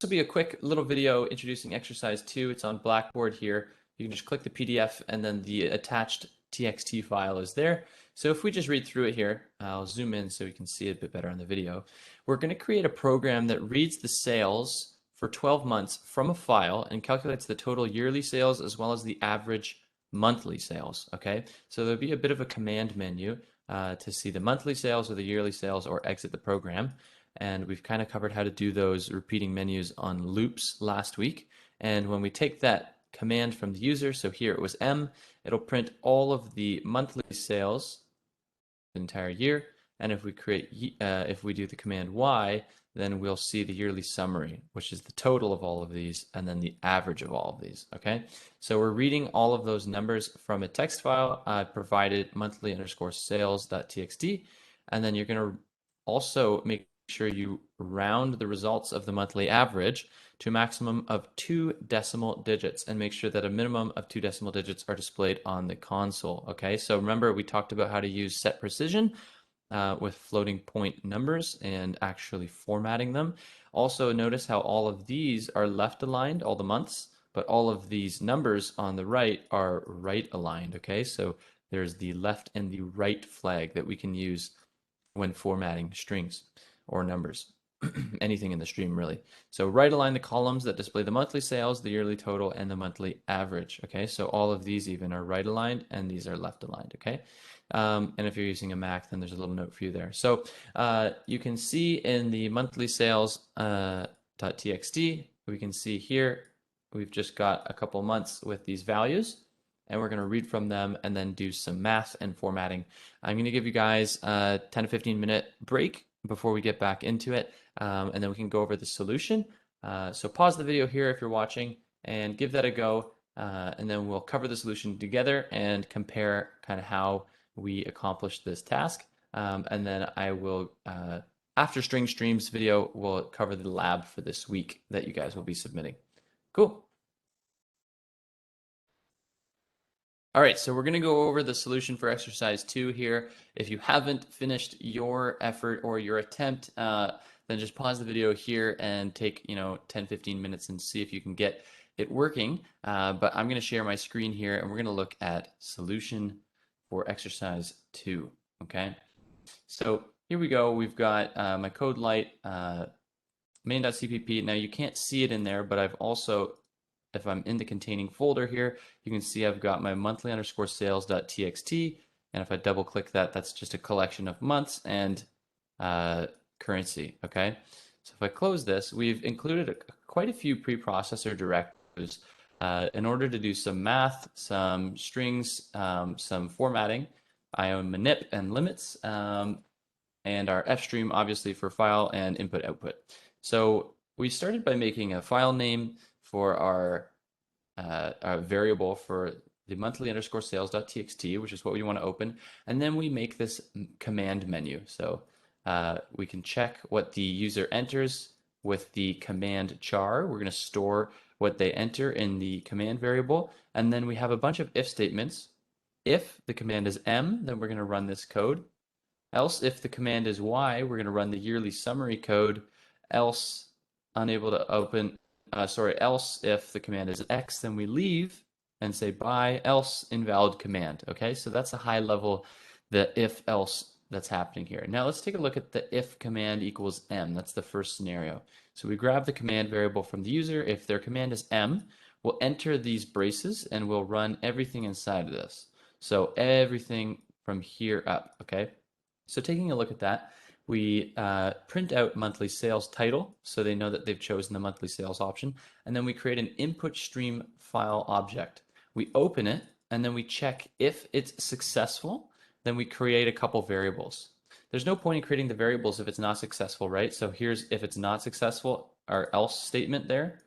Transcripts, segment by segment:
will be a quick little video introducing exercise 2. It's on Blackboard here. You can just click the PDF and then the attached TXT file is there. So if we just read through it here, I'll zoom in so we can see it a bit better on the video. We're going to create a program that reads the sales for 12 months from a file and calculates the total yearly sales as well as the average monthly sales. Okay, so there'll be a bit of a command menu to see the monthly sales or the yearly sales or exit the program. And we've kind of covered how to do those repeating menus on loops last week. And when we take that command from the user, so here it was M, it'll print all of the monthly sales the entire year. And if we if we do the command Y, then we'll see the yearly summary, which is the total of all of these and then the average of all of these. Okay, so we're reading all of those numbers from a text file provided monthly_sales.txt, and then you're going to also make sure you round the results of the monthly average to a maximum of 2 decimal digits and make sure that a minimum of 2 decimal digits are displayed on the console. Okay, so remember we talked about how to use set precision with floating point numbers and actually formatting them. Also notice how all of these are left aligned, all the months, but all of these numbers on the right are right aligned. Okay, so there's the left and the right flag that we can use when formatting strings or numbers, anything in the stream really. So right align the columns that display the monthly sales, the yearly total, and the monthly average. Okay, so all of these even are right aligned and these are left aligned. Okay, and if you're using a Mac, then there's a little note for you there. So you can see in the monthly sales .txt, we can see here we've just got a couple months with these values, and we're going to read from them and then do some math and formatting. I'm going to give you guys a 10 to 15 minute break before we get back into it, and then we can go over the solution. So pause the video here if you're watching and give that a go, and then we'll cover the solution together and compare kind of how we accomplished this task. And then I will, after String Streams video, we'll cover the lab for this week that you guys will be submitting. Cool. All right, so we're going to go over the solution for exercise 2 here. If you haven't finished your effort or your attempt, then just pause the video here and take 10-15 minutes and see if you can get it working. But I'm going to share my screen here and we're going to look at solution for exercise 2. Okay, so here we go. We've got my code light main.cpp. Now you can't see it in there, but I've also, if I'm in the containing folder here, you can see I've got my monthly_sales.txt, and if I double click that, that's just a collection of months and currency. Okay, so if I close this, we've included quite a few preprocessor directives in order to do some math, some strings, some formatting, IO manip and limits, and our fstream obviously for file and input output. So we started by making a file name for our variable for the monthly_sales.txt, which is what we want to open, and then we make this command menu. So we can check what the user enters with the command char. We're going to store what they enter in the command variable, and then we have a bunch of if statements. If the command is M, then we're going to run this code. Else, if the command is Y, we're going to run the yearly summary code. Else, unable to open, else if the command is X, then we leave and say bye, else invalid command. Okay, so that's a high level, the if else that's happening here. Now let's take a look at the if command equals M. That's the first scenario. So we grab the command variable from the user. If their command is M, we'll enter these braces and we'll run everything inside of this. So everything from here up, okay? So taking a look at that, we print out monthly sales title, so they know that they've chosen the monthly sales option, and then we create an input stream file object. We open it, and then we check if it's successful, then we create a couple variables. There's no point in creating the variables if it's not successful, right? So here's if it's not successful, our else statement there.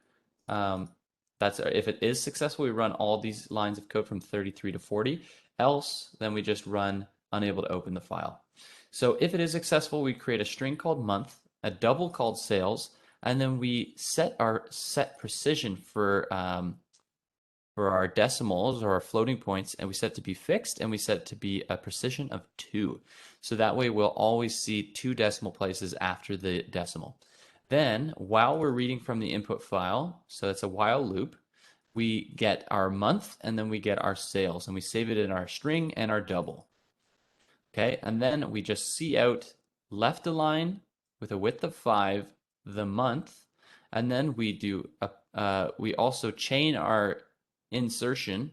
That's if it is successful, we run all these lines of code from 33 to 40. Else, then we just run unable to open the file. So if it is successful, we create a string called month, a double called sales, and then we set our set precision for our decimals or our floating points, and we set it to be fixed, and we set it to be a precision of 2. So that way we'll always see 2 decimal places after the decimal. Then, while we're reading from the input file, so that's a while loop, we get our month and then we get our sales and we save it in our string and our double. Okay, and then we just see out left align with a width of 5 the month, and then we do we also chain our insertion.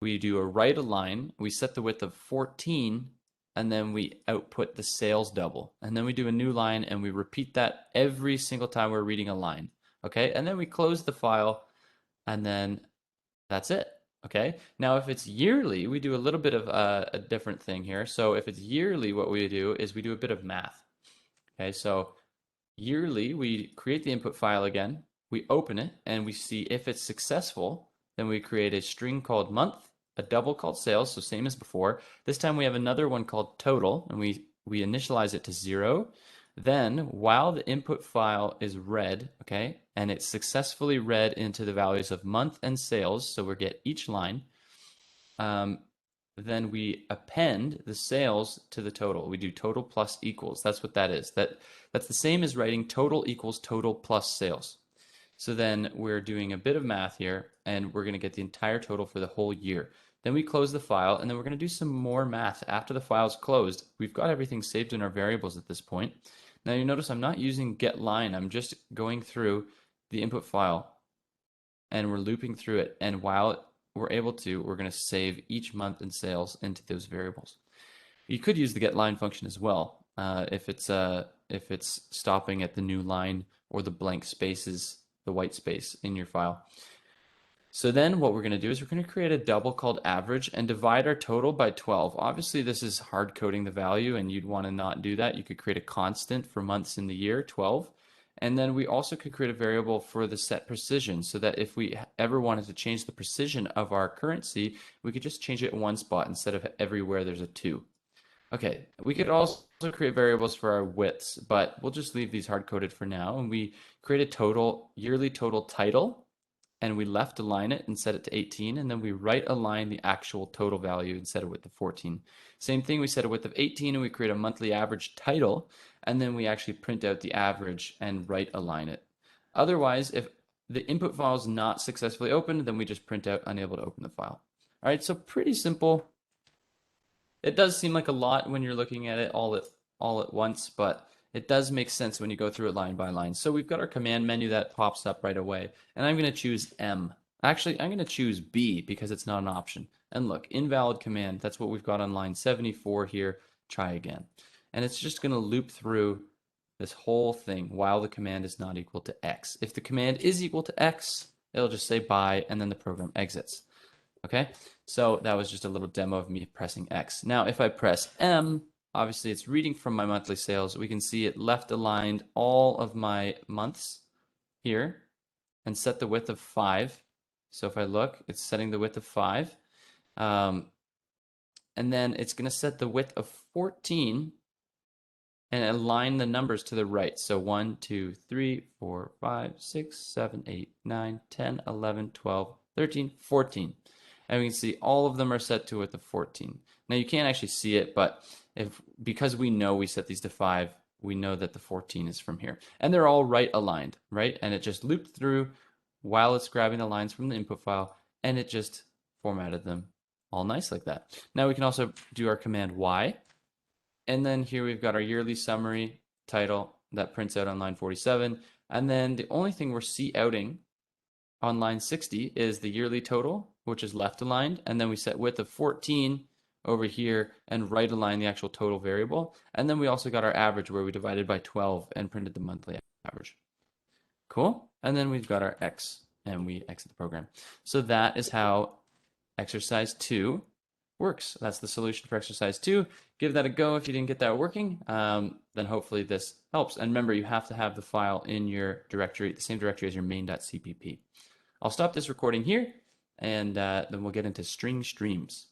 We do a right align, we set the width of 14, and then we output the sales double. And then we do a new line and we repeat that every single time we're reading a line. Okay, and then we close the file and then that's it. Okay, now if it's yearly, we do a little bit of a different thing here. So if it's yearly, what we do is we do a bit of math. Okay, so yearly, we create the input file again, we open it, and we see if it's successful, then we create a string called month, a double called sales, so same as before. This time we have another one called total, and we initialize it to 0. Then, while the input file is read, okay, and it's successfully read into the values of month and sales, so we get each line, then we append the sales to the total. We do total plus equals. That's what that is. That's the same as writing total equals total plus sales. So then we're doing a bit of math here, and we're going to get the entire total for the whole year. Then we close the file, and then we're going to do some more math after the file's closed. We've got everything saved in our variables at this point. Now you notice I'm not using getLine. I'm just going through the input file, and we're looping through it. And while we're able to, we're going to save each month in sales into those variables. You could use the getLine function as well if it's stopping at the new line or the blank spaces, the white space in your file. So then what we're going to do is we're going to create a double called average and divide our total by 12. Obviously, this is hard coding the value, and you'd want to not do that. You could create a constant for months in the year, 12. And then we also could create a variable for the set precision so that if we ever wanted to change the precision of our currency, we could just change it in one spot instead of everywhere there's a 2. Okay, we could also create variables for our widths, but we'll just leave these hard-coded for now. And we create a total, yearly total title, and we left align it and set it to 18, and then we right align the actual total value and set a width of 14. Same thing, we set a width of 18 and we create a monthly average title, and then we actually print out the average and right align it. Otherwise, if the input file is not successfully opened, then we just print out unable to open the file. All right, so pretty simple. It does seem like a lot when you're looking at it all at once, but it does make sense when you go through it line by line. So we've got our command menu that pops up right away, and I'm going to choose M. Actually, I'm going to choose B because it's not an option. And look, invalid command, that's what we've got on line 74 here. Try again. And it's just going to loop through this whole thing while the command is not equal to X. If the command is equal to X, it'll just say bye, and then the program exits. Okay, so that was just a little demo of me pressing X. Now, if I press M, obviously it's reading from my monthly sales. We can see it left aligned all of my months here and set the width of 5. So if I look, it's setting the width of 5. And then it's going to set the width of 14 and align the numbers to the right. So 1, 2, 3, 4, 5, 6, 7, 8, 9, 10, 11, 12, 13, 14. And we can see all of them are set to a width of 14. Now you can't actually see it, but because we know we set these to 5, we know that the 14 is from here. And they're all right aligned, right? And it just looped through while it's grabbing the lines from the input file, and it just formatted them all nice like that. Now we can also do our command Y. And then here we've got our yearly summary title that prints out on line 47. And then the only thing we're outing on line 60 is the yearly total, which is left aligned, and then we set width of 14 over here and right align the actual total variable. And then we also got our average where we divided by 12 and printed the monthly average. Cool. And then we've got our X and we exit the program. So that is how exercise 2 works. That's the solution for exercise 2. Give that a go if you didn't get that working. Then hopefully this helps. And remember, you have to have the file in your directory, the same directory as your main.cpp. I'll stop this recording here, and then we'll get into string streams.